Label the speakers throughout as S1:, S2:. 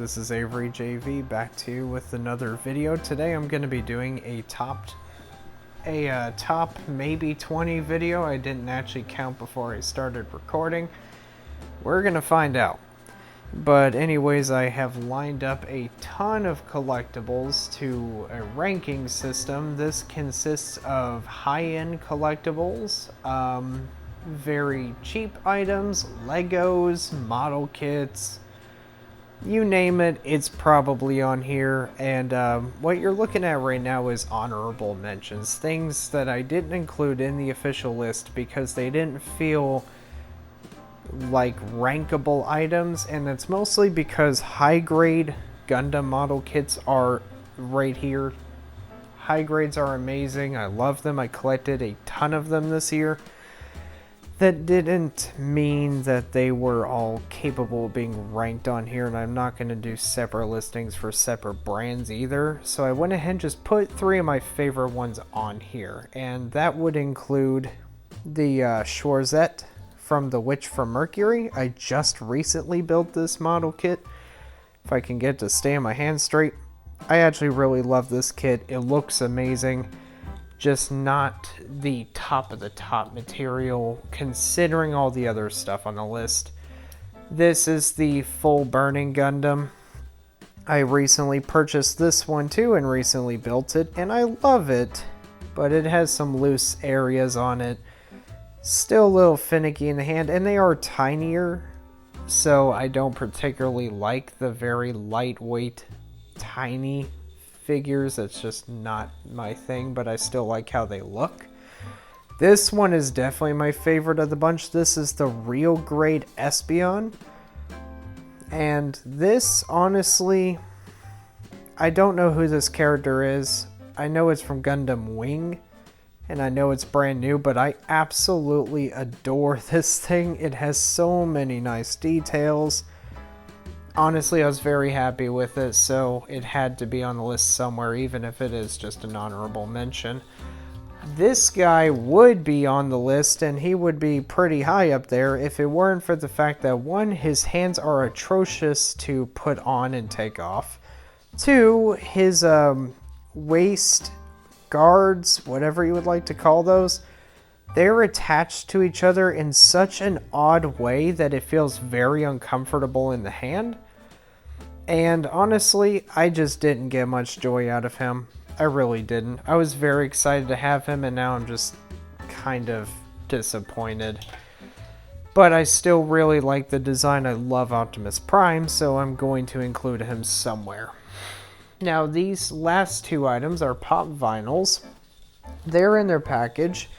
S1: this is Avery JV back to you with another video. Today I'm going to be doing a top maybe 20 video. I didn't actually count before I started recording. We're going to find out. But anyways, I have lined up a ton of collectibles to a ranking system. This consists of high-end collectibles, very cheap items, Legos, model kits, you name it, it's probably on here. And what you're looking at right now is honorable mentions, things that I didn't include in the official list because they didn't feel like rankable items, and that's mostly because high grade Gundam model kits are right here. High grades are amazing. I love them. I collected a ton of them this year. That didn't mean that they were all capable of being ranked on here, and I'm not going to do separate listings for separate brands either. So I went ahead and just put 3 of my favorite ones on here, and that would include the Schwarzette from The Witch from Mercury. I just recently built this model kit. If I can get it to stay in my hand straight. I actually really love this kit. It looks amazing. Just not the top of the top material considering all the other stuff on the list. This is the full burning Gundam. I recently purchased this one too and recently built it, and I love it, but it has some loose areas on it. Still a little finicky in the hand, and they are tinier, so I don't particularly like the very lightweight, tiny figures. That's just not my thing, but I still like how they look. This one is definitely my favorite of the bunch. This is the real grade Espeon, and this, honestly, I don't know who this character is. I know it's from Gundam Wing, and I know it's brand new, but I absolutely adore this thing. It has so many nice details. Honestly, I was very happy with it, so it had to be on the list somewhere, even if it is just an honorable mention. This guy would be on the list, and he would be pretty high up there if it weren't for the fact that 1, his hands are atrocious to put on and take off. 2, his waist guards, whatever you would like to call those, they're attached to each other in such an odd way that it feels very uncomfortable in the hand. And honestly, I just didn't get much joy out of him. I really didn't. I was very excited to have him, and now I'm just kind of disappointed. But I still really like the design. I love Optimus Prime, so I'm going to include him somewhere. Now, these last 2 items are pop vinyls. They're in their package.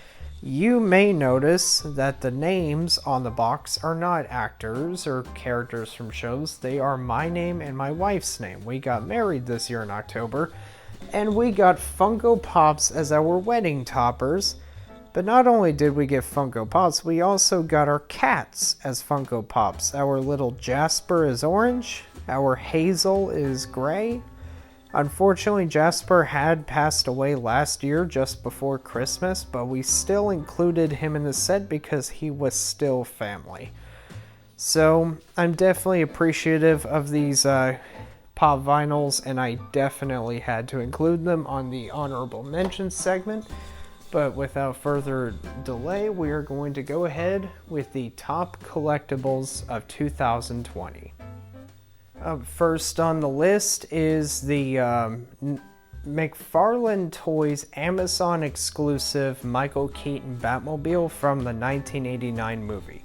S1: You may notice that the names on the box are not actors or characters from shows. They are my name and my wife's name. We got married this year in October, and we got Funko Pops as our wedding toppers. But not only did we get Funko Pops, we also got our cats as Funko Pops. Our little Jasper is orange, our Hazel is gray. Unfortunately, Jasper had passed away last year just before Christmas, but we still included him in the set because he was still family. So I'm definitely appreciative of these pop vinyls, and I definitely had to include them on the honorable mentions segment. But without further delay, we are going to go ahead with the top collectibles of 2020. First on the list is the McFarlane Toys Amazon exclusive Michael Keaton Batmobile from the 1989 movie.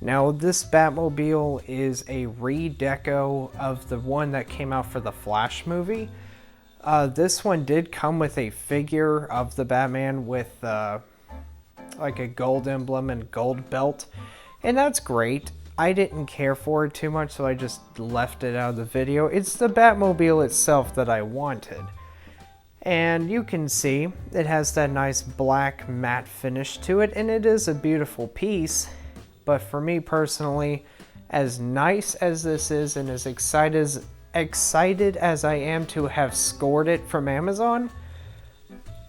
S1: Now, this Batmobile is a redeco of the one that came out for the Flash movie. This one did come with a figure of the Batman with like a gold emblem and gold belt, and that's great. I didn't care for it too much, so I just left it out of the video. It's the Batmobile itself that I wanted. And you can see it has that nice black matte finish to it, and it is a beautiful piece. But for me personally, as nice as this is and as excited as I am to have scored it from Amazon,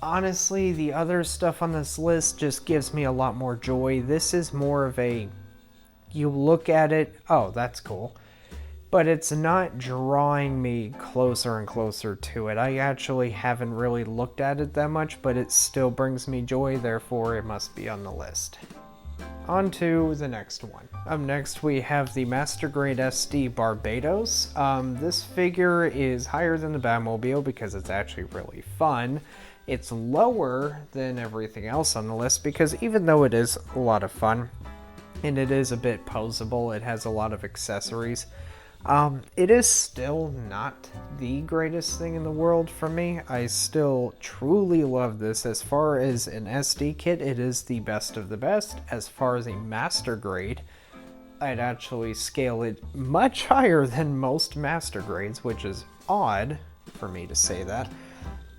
S1: honestly, the other stuff on this list just gives me a lot more joy. This is more of a, you look at it, oh, that's cool. but it's not drawing me closer and closer to it. I actually haven't really looked at it that much, but it still brings me joy, therefore it must be on the list. On to the next one. Up next we have the Master Grade SD Barbados. This figure is higher than the Batmobile because it's actually really fun. It's lower than everything else on the list because even though it is a lot of fun, and it is a bit posable, it has a lot of accessories, it is still not the greatest thing in the world for me. I still truly love this. As far as an SD kit, it is the best of the best. As far as a master grade, I'd actually scale it much higher than most master grades, which is odd for me to say that.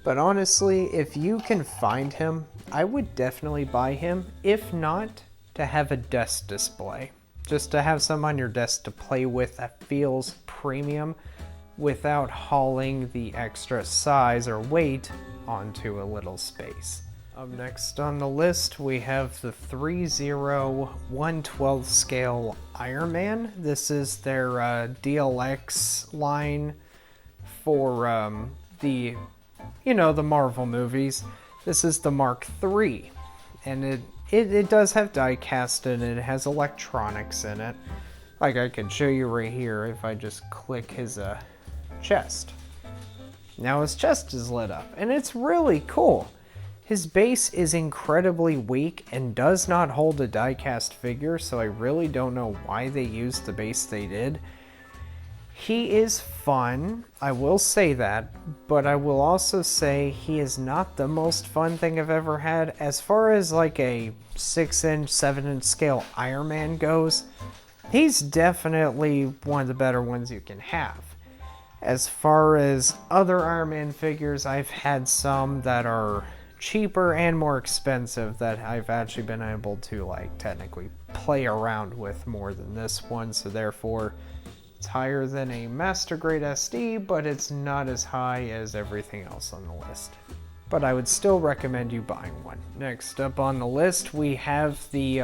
S1: But honestly, if you can find him, I would definitely buy him. If not, to have a desk display. Just to have some on your desk to play with that feels premium without hauling the extra size or weight onto a little space. Up next on the list, we have the 30112 scale Iron Man. This is their DLX line for the Marvel movies. This is the Mark III, and it does have die cast in it. It has electronics in it. Like I can show you right here if I just click his chest. Now his chest is lit up, and it's really cool. His base is incredibly weak and does not hold a die cast figure, so I really don't know why they used the base they did. He is fun, I will say that, but I will also say he is not the most fun thing I've ever had. As far as like a 6-inch, 7-inch scale Iron Man goes, he's definitely one of the better ones you can have. As far as other Iron Man figures, I've had some that are cheaper and more expensive that I've actually been able to like technically play around with more than this one, so therefore it's higher than a Master Grade SD, but it's not as high as everything else on the list. But I would still recommend you buying one. Next up on the list, we have the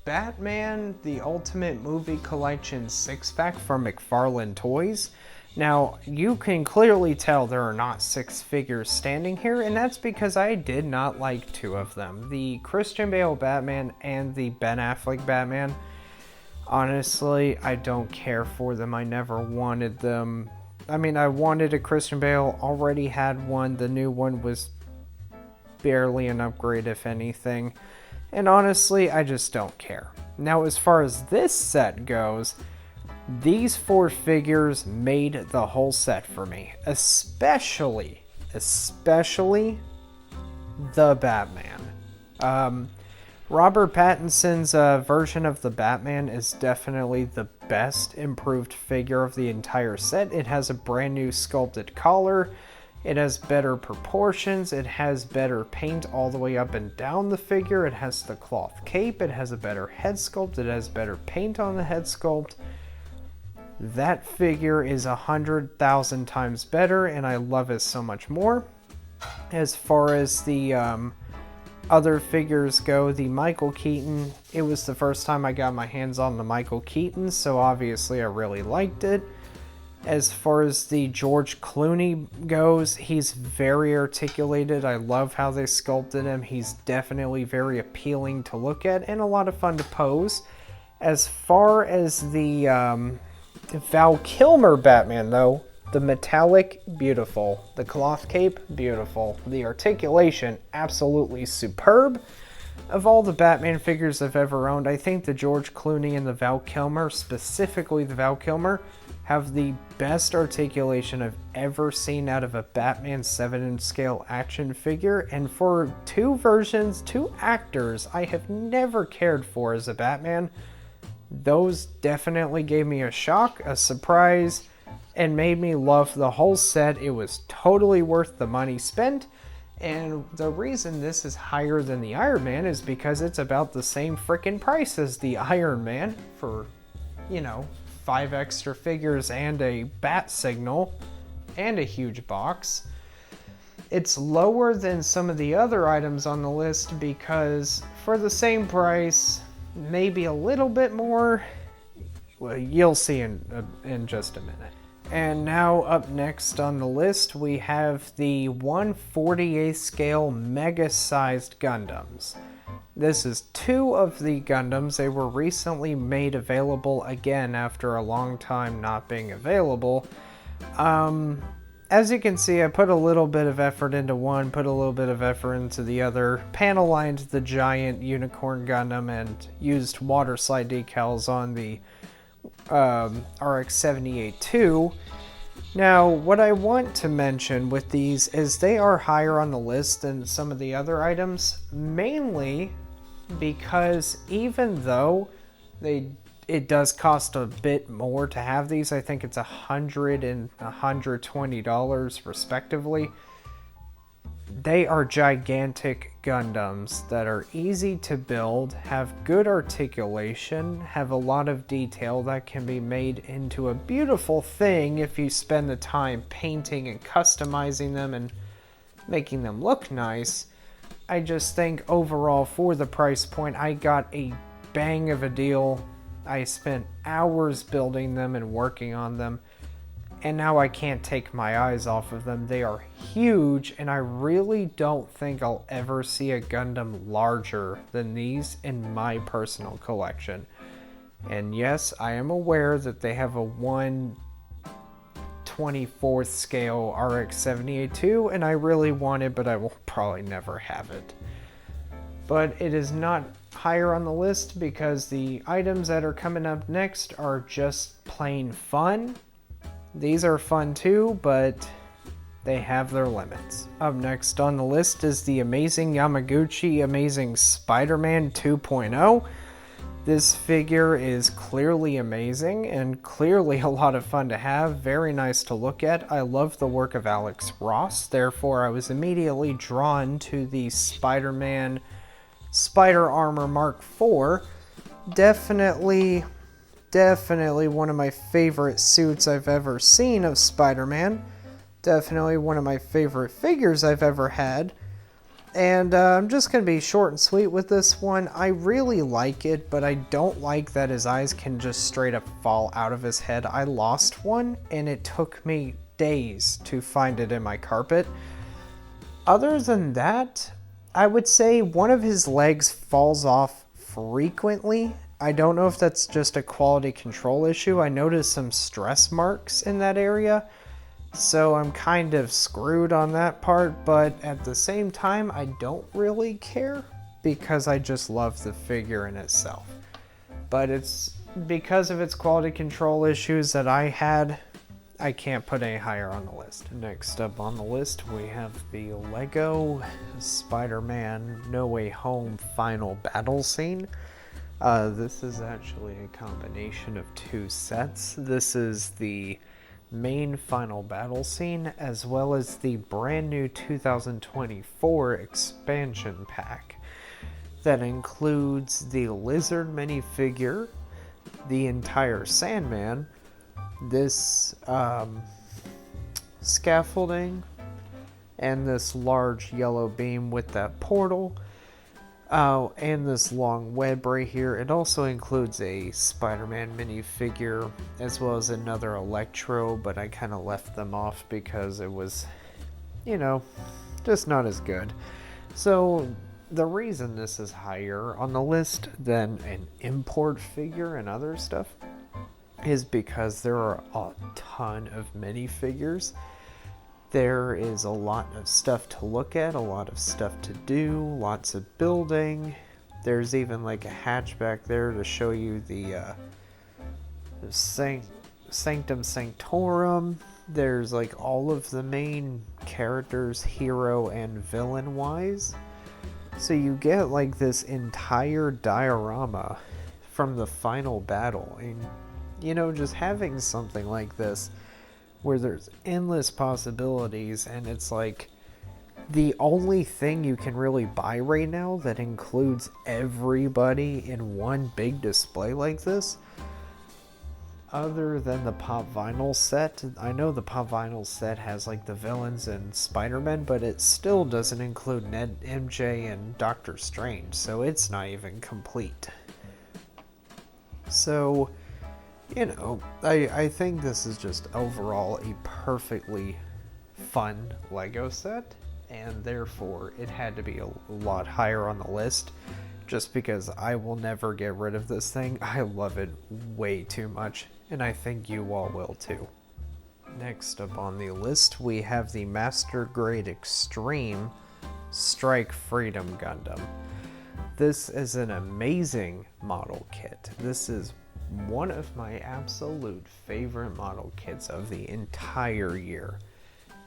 S1: Batman The Ultimate Movie Collection 6-pack from McFarlane Toys. Now, you can clearly tell there are not 6 figures standing here, and that's because I did not like 2 of them. The Christian Bale Batman and the Ben Affleck Batman. Honestly, I don't care for them. I never wanted them. I mean, I wanted a Christian Bale, already had one. The new one was barely an upgrade, if anything. And honestly, I just don't care. Now, as far as this set goes, these 4 figures made the whole set for me. Especially the Batman. Robert Pattinson's version of the Batman is definitely the best improved figure of the entire set. It has a brand new sculpted collar, it has better proportions, it has better paint all the way up and down the figure, it has the cloth cape, it has a better head sculpt, it has better paint on the head sculpt. That figure is 100,000 times better, and I love it so much more. As far as the other figures go, the Michael Keaton, it was the first time I got my hands on the Michael Keaton, so obviously I really liked it. As far as the George Clooney goes, he's very articulated. I love how they sculpted him. He's definitely very appealing to look at and a lot of fun to pose. As far as the Val Kilmer Batman, though, the metallic, beautiful. The cloth cape, beautiful. The articulation, absolutely superb. Of all the Batman figures I've ever owned, I think the George Clooney and the Val Kilmer, specifically the Val Kilmer, have the best articulation I've ever seen out of a Batman 7-inch scale action figure. And for 2 versions, 2 actors I have never cared for as a Batman, those definitely gave me a shock, a surprise, and made me love the whole set. It was totally worth the money spent, and the reason this is higher than the Iron Man is because it's about the same freaking price as the Iron Man for, 5 extra figures and a bat signal and a huge box. It's lower than some of the other items on the list because for the same price, maybe a little bit more, Well, you'll see in just a minute. And now up next on the list, we have the 1/48 scale mega-sized Gundams. This is 2 of the Gundams. They were recently made available again after a long time not being available. As you can see, I put a little bit of effort into one, put a little bit of effort into the other, panel lined the giant Unicorn Gundam, and used water slide decals on the RX-78-2. Now, what I want to mention with these is they are higher on the list than some of the other items, mainly because even though it does cost a bit more to have these, I think it's $100 and $120 respectively. They are gigantic Gundams that are easy to build, have good articulation, have a lot of detail that can be made into a beautiful thing if you spend the time painting and customizing them and making them look nice. I just think overall for the price point, I got a bang of a deal. I spent hours building them and working on them, and now I can't take my eyes off of them. They are huge, and I really don't think I'll ever see a Gundam larger than these in my personal collection. And yes, I am aware that they have a 1/24 scale RX-78-2, and I really want it, but I will probably never have it. But it is not higher on the list because the items that are coming up next are just plain fun. These are fun too, but they have their limits. Up next on the list is the Amazing Yamaguchi Amazing Spider-Man 2.0. This figure is clearly amazing and clearly a lot of fun to have, very nice to look at. I love the work of Alex Ross, therefore I was immediately drawn to the Spider-Man Spider Armor Mark IV. Definitely one of my favorite suits I've ever seen of Spider-Man. Definitely one of my favorite figures I've ever had. And I'm just going to be short and sweet with this one. I really like it, but I don't like that his eyes can just straight up fall out of his head. I lost one, and it took me days to find it in my carpet. Other than that, I would say one of his legs falls off frequently. I don't know if that's just a quality control issue. I noticed some stress marks in that area, so I'm kind of screwed on that part, but at the same time, I don't really care because I just love the figure in itself. But it's because of its quality control issues that I had, I can't put any higher on the list. Next up on the list, we have the Lego Spider-Man No Way Home final battle scene. This is actually a combination of 2 sets. This is the main final battle scene as well as the brand new 2024 expansion pack that includes the Lizard minifigure, the entire Sandman, this scaffolding, and this large yellow beam with that portal. Oh, and this long web right here. It also includes a Spider-Man minifigure as well as another Electro, but I kind of left them off because it was, just not as good. So the reason this is higher on the list than an import figure and other stuff is because there are a ton of minifigures. There is a lot of stuff to look at, a lot of stuff to do, lots of building. There's even like a hatchback there to show you the Sanctum Sanctorum. There's like all of the main characters, hero and villain wise. So you get like this entire diorama from the final battle. And just having something like this where there's endless possibilities, and it's like the only thing you can really buy right now that includes everybody in one big display like this, other than the Pop Vinyl set. I know the Pop Vinyl set has like the villains and Spider-Man, but it still doesn't include Ned, MJ, and Doctor Strange, so it's not even complete. So You know, I think this is just overall a perfectly fun Lego set, and therefore it had to be a lot higher on the list just because I will never get rid of this thing. I love it way too much, and I think you all will too. Next up on the list, we have the Master Grade Extreme Strike Freedom Gundam. This is an amazing model kit. This is one of my absolute favorite model kits of the entire year.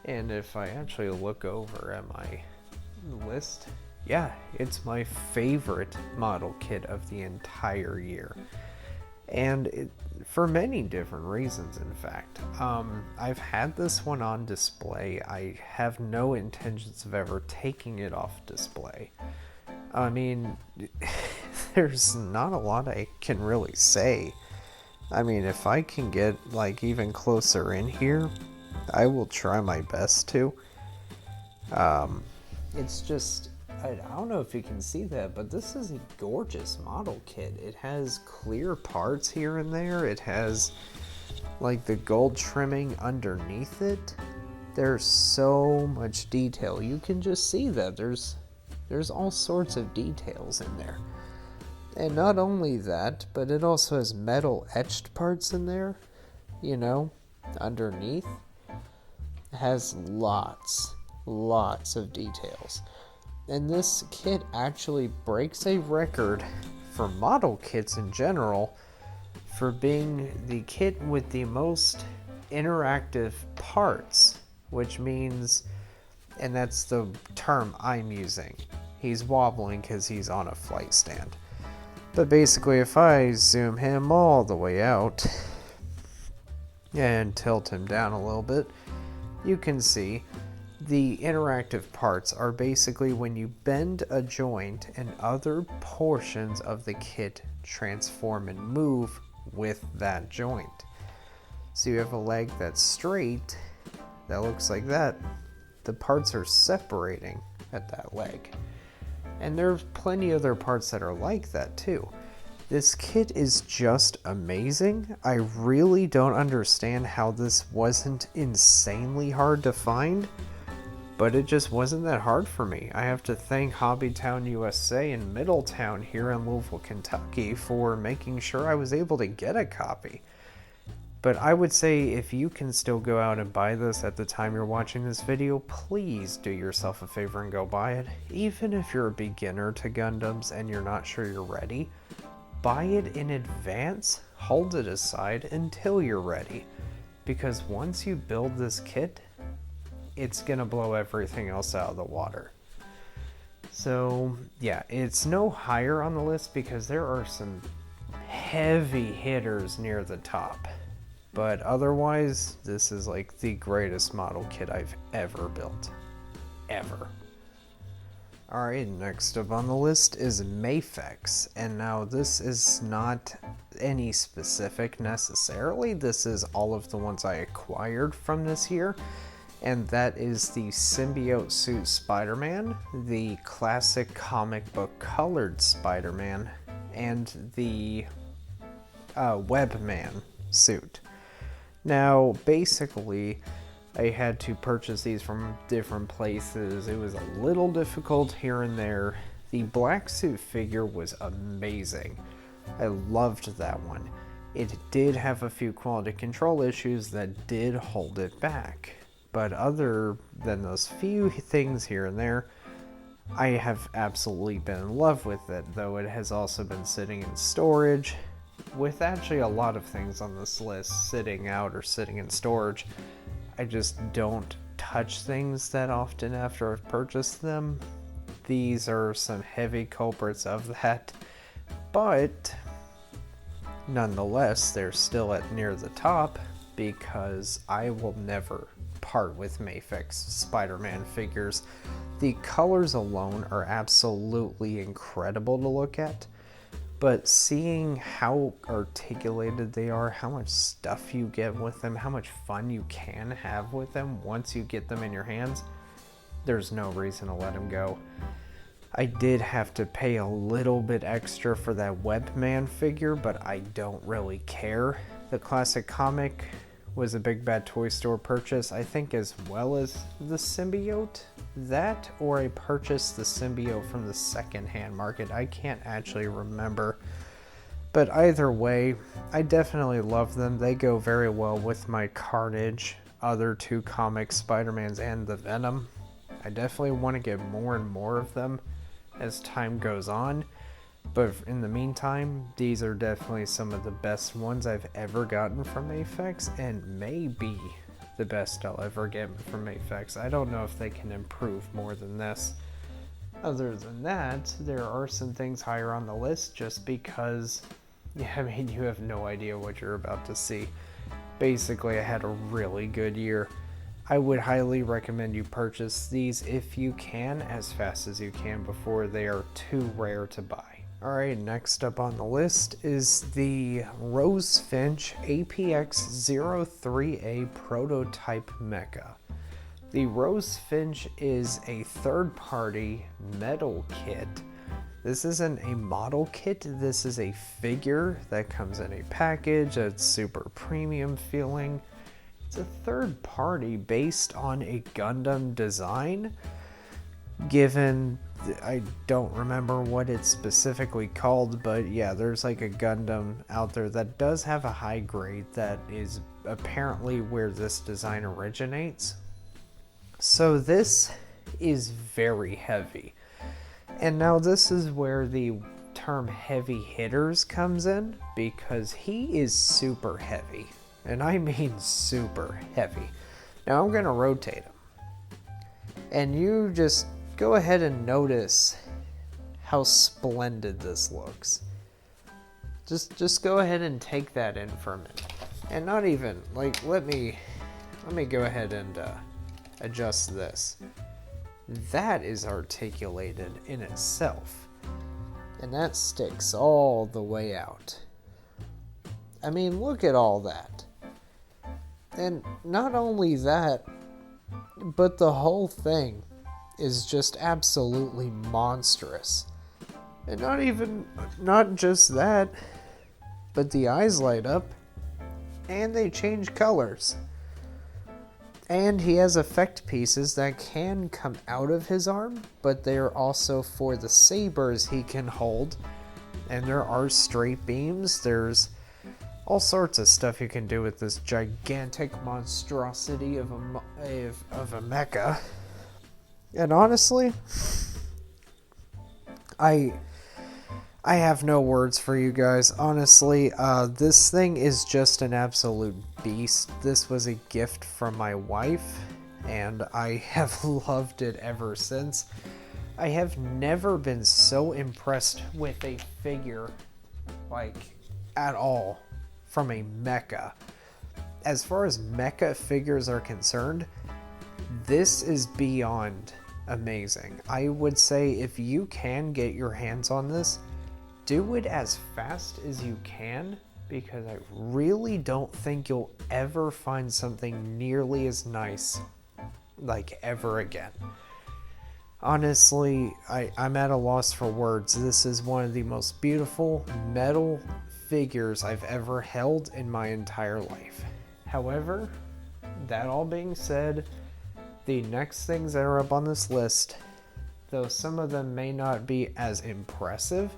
S1: And if I actually look over at my list, yeah, it's my favorite model kit of the entire year. And for many different reasons, in fact. I've had this one on display. I have no intentions of ever taking it off display. I mean, there's not a lot I can really say. I mean, if I can get like even closer in here, I will try my best to. It's just, I don't know if you can see that, but this is a gorgeous model kit. It has clear parts here and there. It has like the gold trimming underneath it. There's so much detail. You can just see that there's all sorts of details in there. And not only that, but it also has metal etched parts in there, you know, underneath. It has lots of details. And this kit actually breaks a record for model kits in general for being the kit with the most interactive parts, which means, and that's the term I'm using, he's wobbling because he's on a flight stand. But basically, if I zoom him all the way out and tilt him down a little bit, you can see the interactive parts are basically when you bend a joint and other portions of the kit transform and move with that joint. So you have a leg that's straight, that looks like that. The parts are separating at that leg. And there's plenty of other parts that are like that too. This kit is just amazing. I really don't understand how this wasn't insanely hard to find, but it just wasn't that hard for me. I have to thank Hobbytown USA in Middletown here in Louisville, Kentucky for making sure I was able to get a copy. But I would say if you can still go out and buy this at the time you're watching this video, please do yourself a favor and go buy it. Even if you're a beginner to Gundams and you're not sure you're ready, buy it in advance, hold it aside until you're ready. Because once you build this kit, it's gonna blow everything else out of the water. So yeah, it's no higher on the list because there are some heavy hitters near the top. But otherwise, this is like the greatest model kit I've ever built. Ever. Alright, next up on the list is Mafex. And now this is not any specific necessarily. This is all of the ones I acquired from this year. And that is the Symbiote Suit Spider-Man, the classic comic book colored Spider-Man, and the Webman suit. Now, basically, I had to purchase these from different places. It was a little difficult here and there. The black suit figure was amazing. I loved that one. It did have a few quality control issues that did hold it back. But other than those few things here and there, I have absolutely been in love with it, though it has also been sitting in storage. With actually a lot of things on this list sitting out or sitting in storage, I just don't touch things that often after I've purchased them. These are some heavy culprits of that, but nonetheless, they're still at near the top because I will never part with Mafex Spider-Man figures. The colors alone are absolutely incredible to look at. But seeing how articulated they are, how much stuff you get with them, how much fun you can have with them once you get them in your hands, there's no reason to let them go. I did have to pay a little bit extra for that Webman figure, but I don't really care. The classic comic was a Big Bad Toy Store purchase, I think, as well as the symbiote. That, or I purchased the symbiote from the secondhand market. I can't actually remember. But either way, I definitely love them. They go very well with my Carnage, other two comics, Spider-Man's and the Venom. I definitely want to get more and more of them as time goes on, but in the meantime, these are definitely some of the best ones I've ever gotten from Aphex, and maybe the best I'll ever get from Aphex. I don't know if they can improve more than this. Other than that, there are some things higher on the list just because, I mean, you have no idea what you're about to see. Basically, I had a really good year. I would highly recommend you purchase these if you can, as fast as you can before they are too rare to buy. Alright, next up on the list is the Rosefinch APX-03A Prototype Mecha. The Rosefinch is a third-party metal kit. This isn't a model kit, this is a figure that comes in a package that's super premium feeling. It's a third party based on a Gundam design, given, I don't remember what it's specifically called, but yeah, there's like a Gundam out there that does have a high grade that is apparently where this design originates. So this is very heavy. And now this is where the term heavy hitters comes in, because he is super heavy. And I mean super heavy. Now I'm going to rotate him. And you just go ahead and notice how splendid this looks. Just go ahead and take that in for a minute. And not even, like, let me go ahead and adjust this. That is articulated in itself. And that sticks all the way out. I mean, look at all that. And not only that, but the whole thing is just absolutely monstrous. And not just that, but the eyes light up and they change colors. And he has effect pieces that can come out of his arm, but they are also for the sabers he can hold. And there are straight beams, there's all sorts of stuff you can do with this gigantic monstrosity of a mecha. And honestly, I have no words for you guys. Honestly, this thing is just an absolute beast. This was a gift from my wife, and I have loved it ever since. I have never been so impressed with a figure, like, at all, from a mecha. As far as mecha figures are concerned, this is beyond amazing. I would say if you can get your hands on this, do it as fast as you can, because I really don't think you'll ever find something nearly as nice, like, ever again. Honestly, I'm at a loss for words. This is one of the most beautiful metal figures I've ever held in my entire life. However, that all being said, the next things that are up on this list, though some of them may not be as impressive,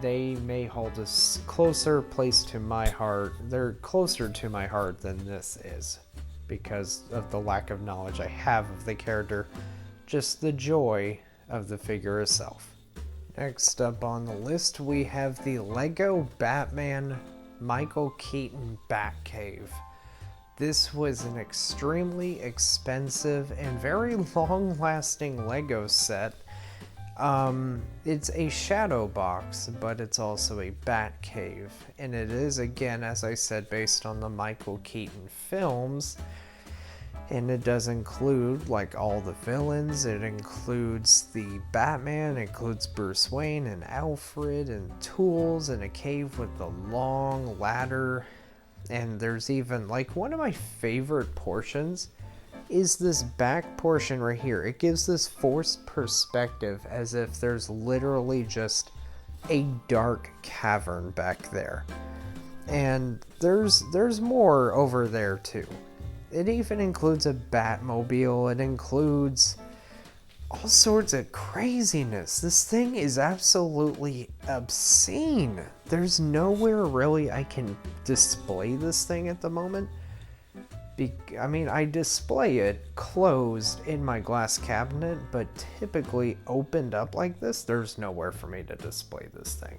S1: they may hold a closer place to my heart. They're closer to my heart than this is, because of the lack of knowledge I have of the character, just the joy of the figure itself. Next up on the list, we have the Lego Batman Michael Keaton Batcave. This was an extremely expensive and very long-lasting Lego set. It's a shadow box, but it's also a Batcave. And it is, again, as I said, based on the Michael Keaton films. And it does include, like, all the villains. It includes the Batman, it includes Bruce Wayne and Alfred and tools and a cave with the long ladder. And there's even, like, one of my favorite portions is this back portion right here. It gives this forced perspective as if there's literally just a dark cavern back there. And there's more over there too. It even includes a Batmobile. It includes all sorts of craziness. This thing is absolutely obscene. There's nowhere really I can display this thing at the moment. I mean, I display it closed in my glass cabinet, but typically opened up like this, there's nowhere for me to display this thing.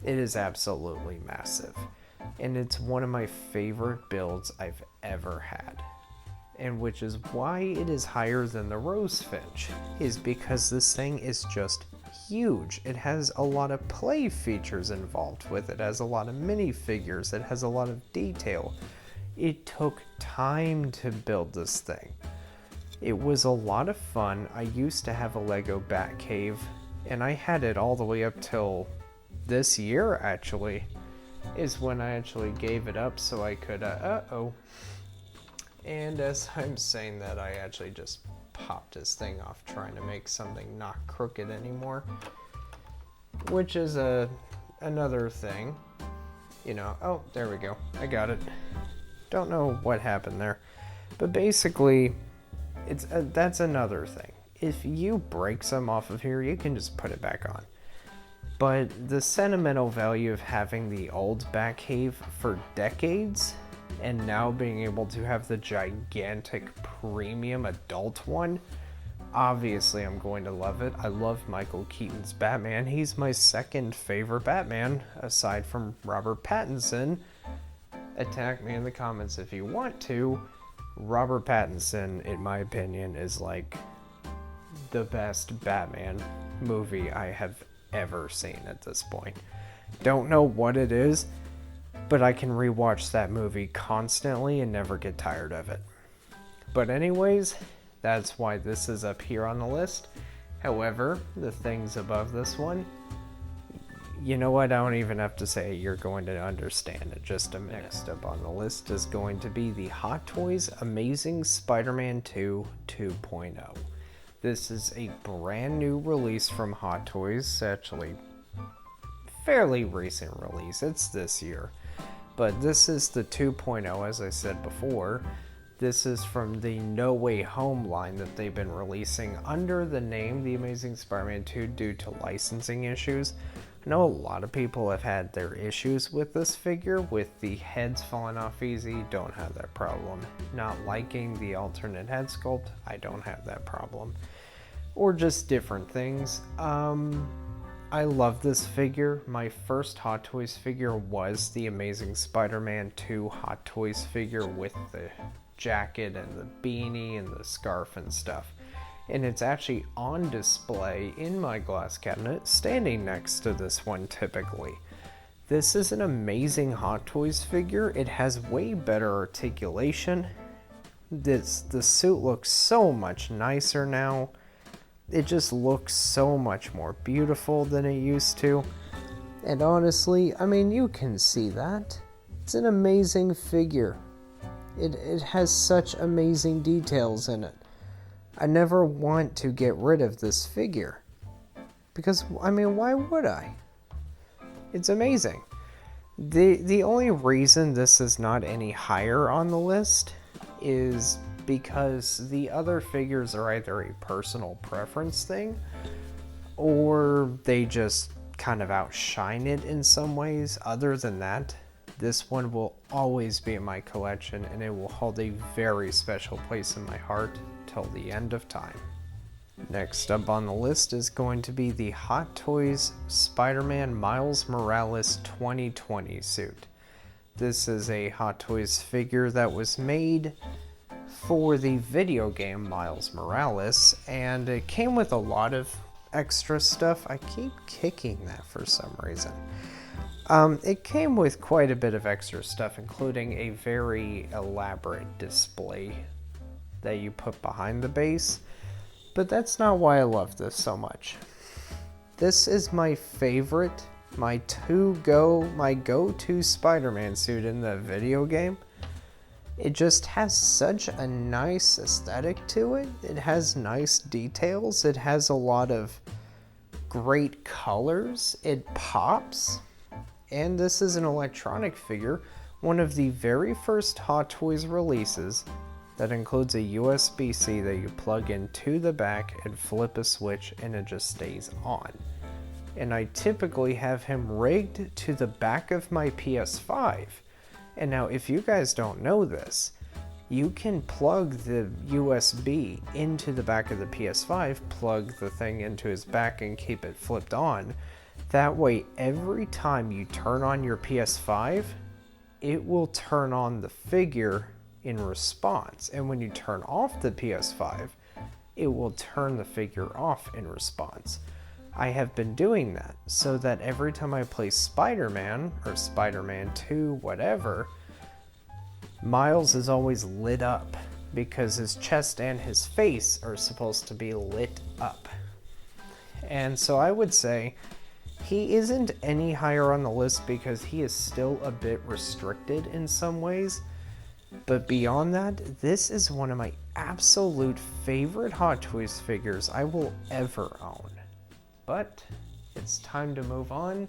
S1: It is absolutely massive. And it's one of my favorite builds I've ever had. And which is why it is higher than the Rosefinch, is because this thing is just huge. It has a lot of play features involved with it. It has a lot of minifigures. It has a lot of detail. It took time to build this thing. It was a lot of fun. I used to have a Lego Batcave, and I had it all the way up till this year, actually, is when I actually gave it up so I could, And as I'm saying that, I actually just popped this thing off trying to make something not crooked anymore. Which is another thing. You know, oh, there we go. I got it. Don't know what happened there. But basically, that's another thing. If you break some off of here, you can just put it back on. But the sentimental value of having the old Batcave for decades, and now being able to have the gigantic premium adult one, obviously I'm going to love it. I love Michael Keaton's Batman. He's my second favorite Batman, aside from Robert Pattinson. Attack me in the comments if you want to. Robert Pattinson, in my opinion, is like the best Batman movie I have ever seen at this point. Don't know what it is, but I can rewatch that movie constantly and never get tired of it. But anyways, that's why this is up here on the list. However, the things above this one, you know what, I don't even have to say it, you're going to understand it just a minute. Next up on the list is going to be the Hot Toys Amazing Spider-Man 2 2.0. This is a brand new release from Hot Toys, actually fairly recent release, it's this year. But this is the 2.0, as I said before. This is from the No Way Home line that they've been releasing under the name The Amazing Spider-Man 2 due to licensing issues. I know a lot of people have had their issues with this figure, with the heads falling off easy, don't have that problem. Not liking the alternate head sculpt, I don't have that problem. Or just different things. I love this figure. My first Hot Toys figure was the Amazing Spider-Man 2 Hot Toys figure with the jacket and the beanie and the scarf and stuff. And it's actually on display in my glass cabinet, standing next to this one typically. This is an amazing Hot Toys figure. It has way better articulation. The suit looks so much nicer now. It just looks so much more beautiful than it used to. And honestly, I mean, you can see that. It's an amazing figure. It has such amazing details in it. I never want to get rid of this figure. Because, I mean, why would I? It's amazing. The only reason this is not any higher on the list is because the other figures are either a personal preference thing, or they just kind of outshine it in some ways. Other than that, this one will always be in my collection, and it will hold a very special place in my heart till the end of time. Next up on the list is going to be the Hot Toys Spider-Man Miles Morales 2020 suit. This is a Hot Toys figure that was made for the video game Miles Morales, and it came with a lot of extra stuff. I keep kicking that for some reason. It came with quite a bit of extra stuff, including a very elaborate display that you put behind the base, but that's not why I love this so much. This is my favorite, my go-to Spider-Man suit in the video game. It just has such a nice aesthetic to it. It has nice details. It has a lot of great colors. It pops. And this is an electronic figure, one of the very first Hot Toys releases that includes a USB-C that you plug into the back and flip a switch and it just stays on. And I typically have him rigged to the back of my PS5. And now if you guys don't know this, you can plug the USB into the back of the PS5, plug the thing into his back and keep it flipped on. That way every time you turn on your PS5, it will turn on the figure in response. And when you turn off the PS5, it will turn the figure off in response. I have been doing that so that every time I play Spider-Man or Spider-Man 2, whatever, Miles is always lit up because his chest and his face are supposed to be lit up. And so I would say he isn't any higher on the list because he is still a bit restricted in some ways. But beyond that, this is one of my absolute favorite Hot Toys figures I will ever own. But it's time to move on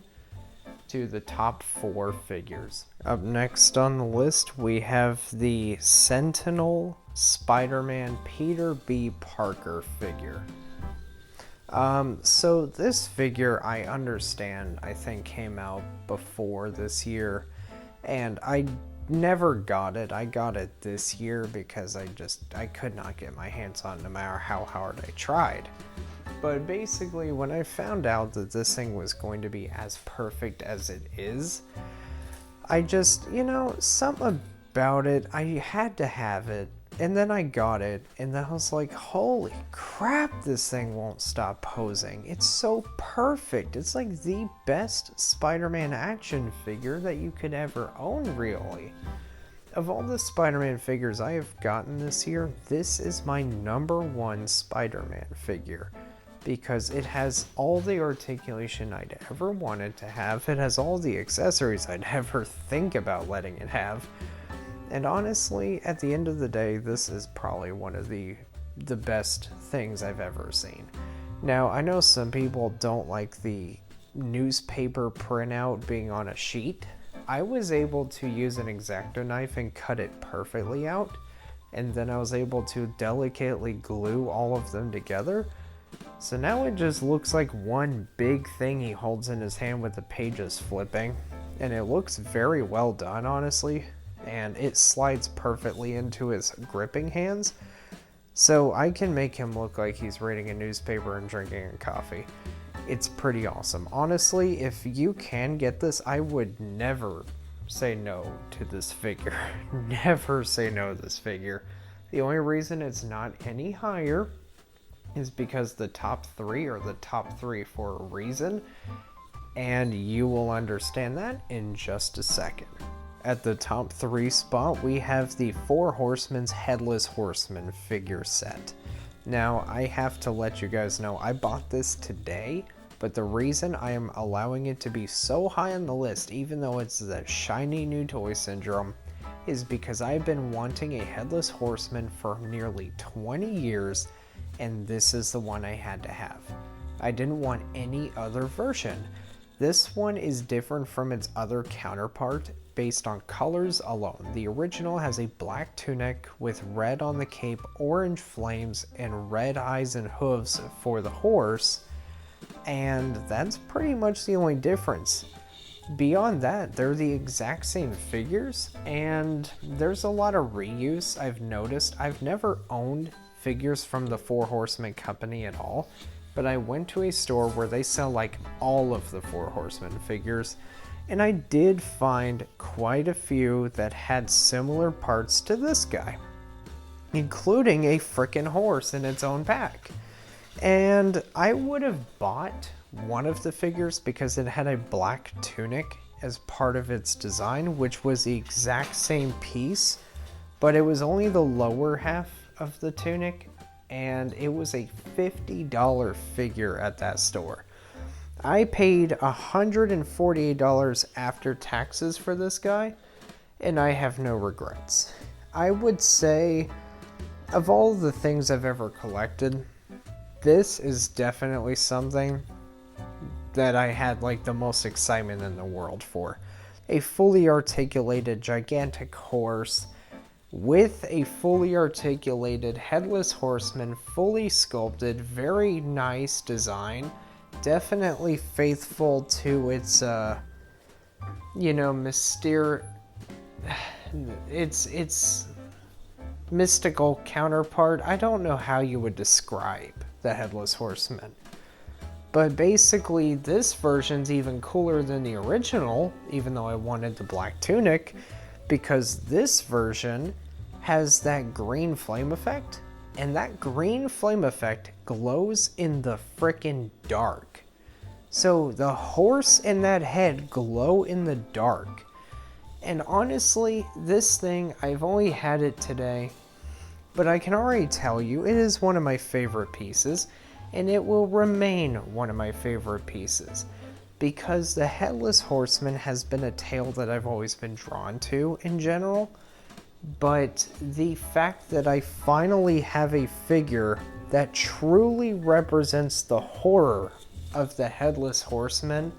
S1: to the top 4 figures. Up next on the list, we have the Sentinel Spider-Man Peter B. Parker figure. So this figure, I understand, I think came out before this year, and I never got it. I got it this year because I could not get my hands on it no matter how hard I tried. But basically, when I found out that this thing was going to be as perfect as it is, I just, something about it, I had to have it. And then I got it, and then I was like, holy crap, this thing won't stop posing. It's so perfect. It's like the best Spider-Man action figure that you could ever own, really. Of all the Spider-Man figures I have gotten this year, this is my number 1 Spider-Man figure. Because it has all the articulation I'd ever wanted to have. It has all the accessories I'd ever think about letting it have. And honestly, at the end of the day, this is probably one of the best things I've ever seen. Now, I know some people don't like the newspaper printout being on a sheet. I was able to use an X-Acto knife and cut it perfectly out. And then I was able to delicately glue all of them together. So now it just looks like one big thing he holds in his hand with the pages flipping. And it looks very well done, honestly. And it slides perfectly into his gripping hands. So I can make him look like he's reading a newspaper and drinking a coffee. It's pretty awesome. Honestly, if you can get this, I would never say no to this figure. Never say no to this figure. The only reason it's not any higher is because the top 3 are the top 3 for a reason, and you will understand that in just a second. At the top 3 spot, we have the 4 Horsemen's Headless Horseman figure set. Now, I have to let you guys know, I bought this today, but the reason I am allowing it to be so high on the list, even though it's the shiny new toy syndrome, is because I've been wanting a Headless Horseman for nearly 20 years, and this is the one I had to have. I didn't want any other version. This one is different from its other counterpart based on colors alone. The original has a black tunic with red on the cape, orange flames, and red eyes and hooves for the horse, and that's pretty much the only difference. Beyond that, they're the exact same figures, and there's a lot of reuse I've noticed. I've never owned figures from the 4 Horsemen company at all, but I went to a store where they sell like all of the 4 Horsemen figures, and I did find quite a few that had similar parts to this guy, including a frickin' horse in its own pack. And I would have bought one of the figures because it had a black tunic as part of its design, which was the exact same piece, but it was only the lower half of the tunic, and it was a $50 figure at that store. I paid $148 after taxes for this guy, and I have no regrets. I would say, of all the things I've ever collected, this is definitely something that I had like the most excitement in the world for. A fully articulated gigantic horse with a fully articulated headless horseman, fully sculpted, very nice design, definitely faithful to its its mystical counterpart. I don't know how you would describe the headless horseman. But basically, this version's even cooler than the original, even though I wanted the black tunic, because this version has that green flame effect, and that green flame effect glows in the frickin' dark. So the horse and that head glow in the dark. And honestly, this thing, I've only had it today, but I can already tell you it is one of my favorite pieces, and it will remain one of my favorite pieces, because the Headless Horseman has been a tale that I've always been drawn to in general, but the fact that I finally have a figure that truly represents the horror of the Headless Horseman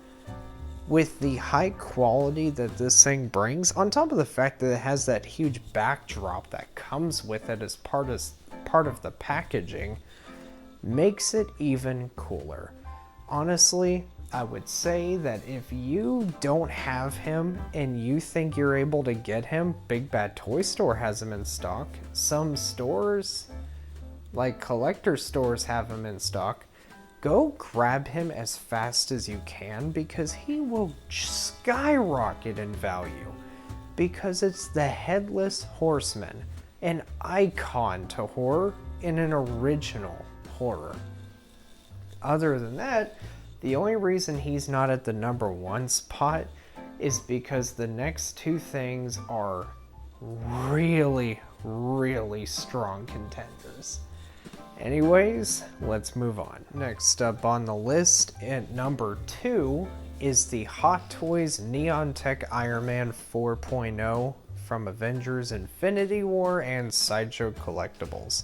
S1: with the high quality that this thing brings, on top of the fact that it has that huge backdrop that comes with it as part of the packaging, makes it even cooler. Honestly, I would say that if you don't have him and you think you're able to get him, Big Bad Toy Store has him in stock. Some stores, like collector stores, have him in stock. Go grab him as fast as you can, because he will skyrocket in value, because it's the Headless Horseman, an icon to horror and an original horror. Other than that, the only reason he's not at the number one spot is because the next two things are really, really strong contenders. Anyways, let's move on. Next up on the list at number 2 is the Hot Toys Neon Tech Iron Man 4.0 from Avengers Infinity War and Sideshow Collectables.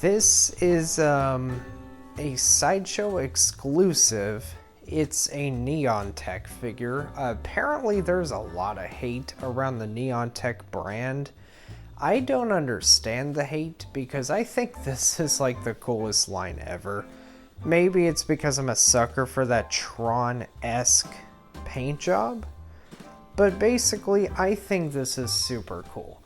S1: This is a Sideshow exclusive. It's a Neon Tech figure. Apparently there's a lot of hate around the Neon Tech brand. I don't understand the hate, because I think this is like the coolest line ever. Maybe it's because I'm a sucker for that Tron-esque paint job, but basically I think this is super cool.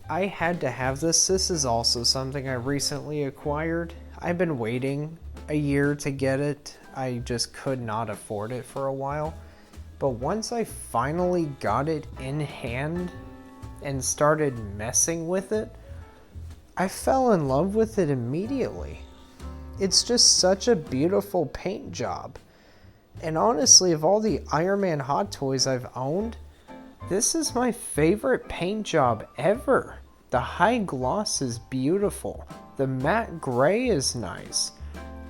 S1: I had to have this. This is also something I recently acquired. I've been waiting a year to get it. I just could not afford it for a while. But once I finally got it in hand and started messing with it, I fell in love with it immediately. It's just such a beautiful paint job. And honestly, of all the Iron Man Hot Toys I've owned, this is my favorite paint job ever. The high gloss is beautiful. The matte gray is nice.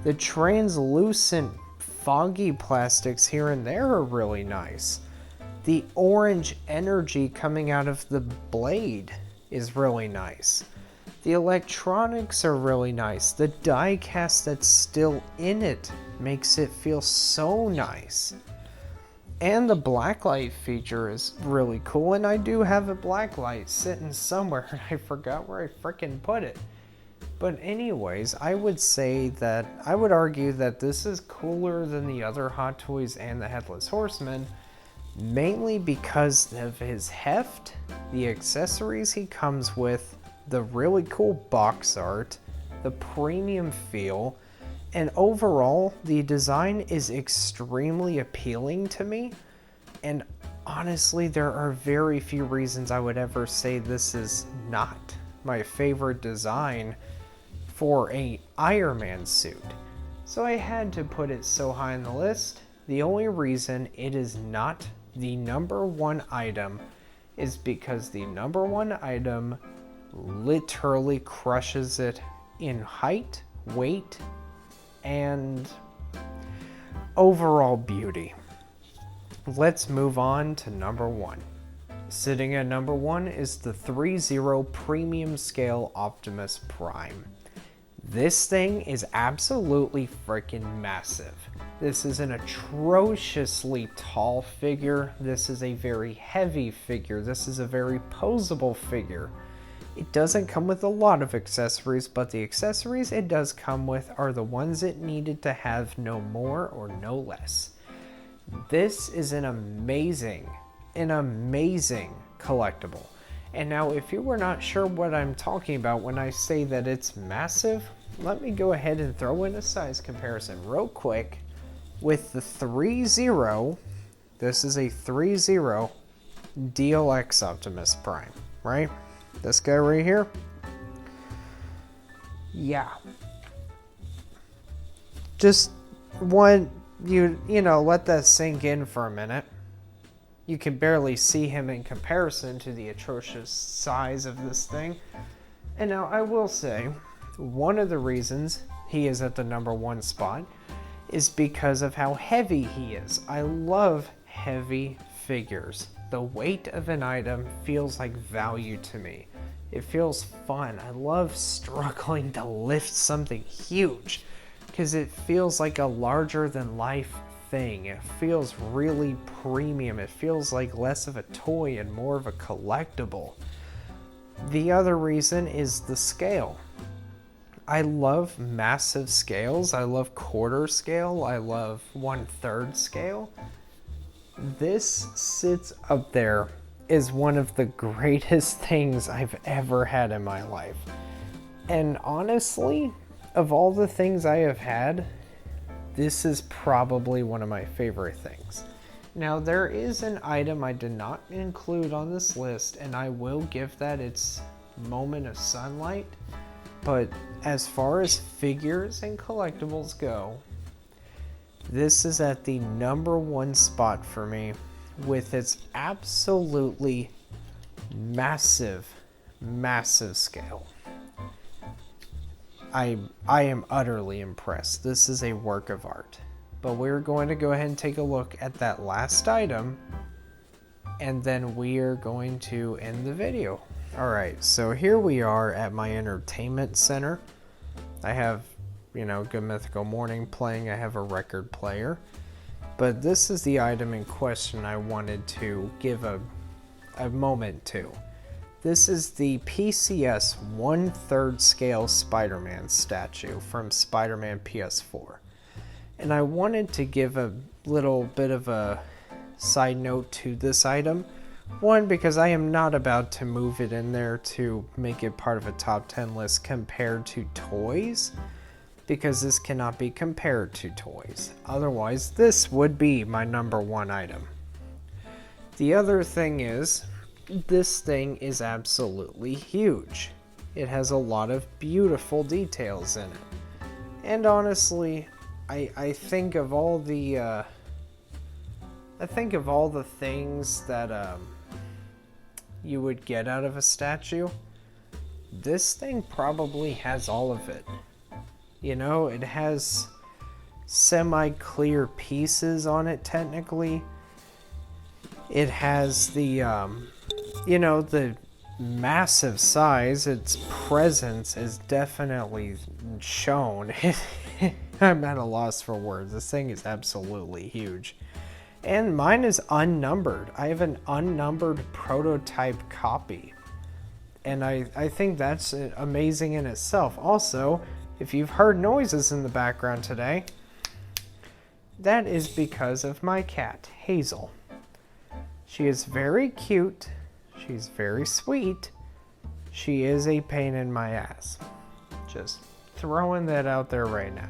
S1: The translucent foggy plastics here and there are really nice. The orange energy coming out of the blade is really nice. The electronics are really nice. The die cast that's still in it makes it feel so nice. And the blacklight feature is really cool, and I do have a blacklight sitting somewhere, and I forgot where I frickin' put it. But anyways, I would argue that this is cooler than the other Hot Toys and the Headless Horseman, mainly because of his heft, the accessories he comes with, the really cool box art, the premium feel, and overall, the design is extremely appealing to me. And honestly, there are very few reasons I would ever say this is not my favorite design for an Iron Man suit. So I had to put it so high on the list. The only reason it is not the number one item is because the number one item literally crushes it in height, weight, and overall beauty. Let's move on to number 1. Sitting at number 1 is the 3-0 Premium Scale Optimus Prime. This thing is absolutely freaking massive. This is an atrociously tall figure. This is a very heavy figure. This is a very posable figure. It doesn't come with a lot of accessories, but the accessories it does come with are the ones it needed to have, no more or no less. This is an amazing collectible. And now, if you were not sure what I'm talking about when I say that it's massive, let me go ahead and throw in a size comparison real quick with the 3-0. This is a 3-0 DLX Optimus Prime, right? This guy right here. Yeah. Just want you know, let that sink in for a minute. You can barely see him in comparison to the atrocious size of this thing. And now I will say, one of the reasons he is at the number 1 spot is because of how heavy he is. I love heavy figures. The weight of an item feels like value to me. It feels fun. I love struggling to lift something huge because it feels like a larger than life thing. It feels really premium. It feels like less of a toy and more of a collectible. The other reason is the scale. I love massive scales. I love quarter scale. I love 1/3 scale. This sits up there as one of the greatest things I've ever had in my life. And honestly, of all the things I have had, this is probably one of my favorite things. Now, there is an item I did not include on this list, and I will give that its moment of sunlight. But as far as figures and collectibles go, this is at the number 1 spot for me with its absolutely massive scale. I am utterly impressed. This is a work of art. But we're going to go ahead and take a look at that last item, and then we are going to end the video. Alright, so here we are at my entertainment center. I have, Good Mythical Morning playing. I have a record player. But this is the item in question I wanted to give a moment to. This is the PCS 1/3 scale Spider-Man statue from Spider-Man PS4. And I wanted to give a little bit of a side note to this item. One, because I am not about to move it in there to make it part of a top 10 list compared to toys, because this cannot be compared to toys. Otherwise, this would be my number 1 item. The other thing is, this thing is absolutely huge. It has a lot of beautiful details in it. And honestly, I think of all the things that you would get out of a statue. This thing probably has all of it. It has semi-clear pieces on it technically. It has the the massive size. Its presence is definitely shown. I'm at a loss for words. This thing is absolutely huge. And mine is unnumbered. I have an unnumbered prototype copy. And I think that's amazing in itself. Also, if you've heard noises in the background today, that is because of my cat, Hazel. She is very cute. She's very sweet. She is a pain in my ass. Just throwing that out there right now.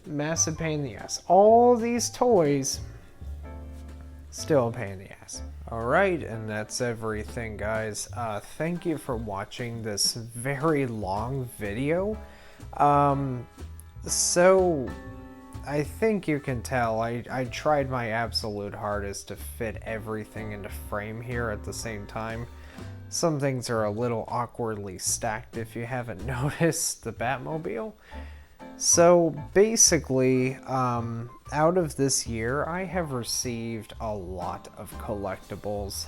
S1: Massive pain in the ass. All these toys, still a pain in the ass. Alright, and that's everything, guys. Thank you for watching this very long video. So I think you can tell I tried my absolute hardest to fit everything into frame here at the same time. Some things are a little awkwardly stacked if you haven't noticed the Batmobile. So basically, out of this year, I have received a lot of collectibles,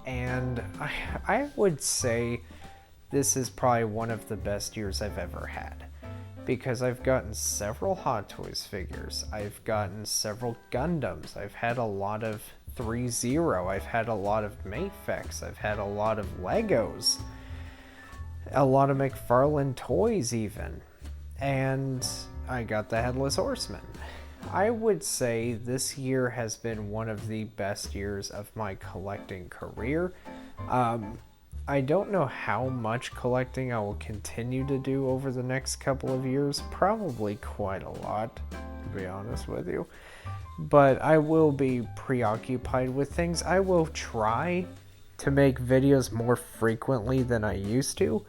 S1: and I would say this is probably one of the best years I've ever had, because I've gotten several Hot Toys figures, I've gotten several Gundams, I've had a lot of 3-0, I've had a lot of Mafex, I've had a lot of Legos, a lot of McFarlane toys even, and I got the Headless Horseman. I would say this year has been one of the best years of my collecting career. I don't know how much collecting I will continue to do over the next couple of years. Probably quite a lot, to be honest with you. But I will be preoccupied with things. I will try to make videos more frequently than I used to.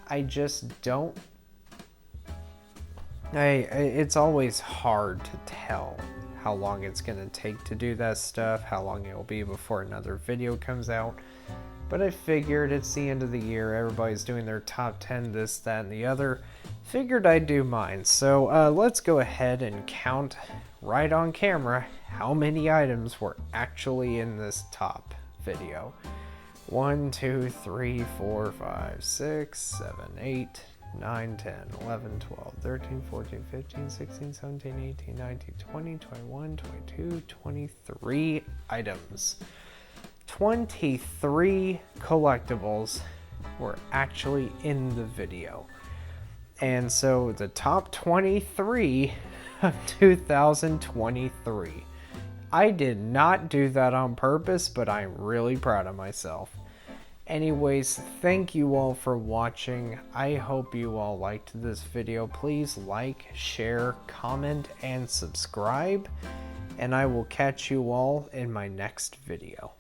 S1: I just don't. It's always hard to tell how long it's going to take to do that stuff, how long it will be before another video comes out. But I figured it's the end of the year, everybody's doing their top 10, this, that, and the other. Figured I'd do mine. So let's go ahead and count right on camera how many items were actually in this top video. 1, 2, 3, 4, 5, 6, 7, 8, 9, 10, 11, 12, 13, 14, 15, 16, 17, 18, 19, 20, 21, 22, 23 items. 23 collectibles were actually in the video. And so the top 23 of 2023. I did not do that on purpose, but I'm really proud of myself. Anyways, thank you all for watching. I hope you all liked this video. Please like, share, comment, and subscribe. And I will catch you all in my next video.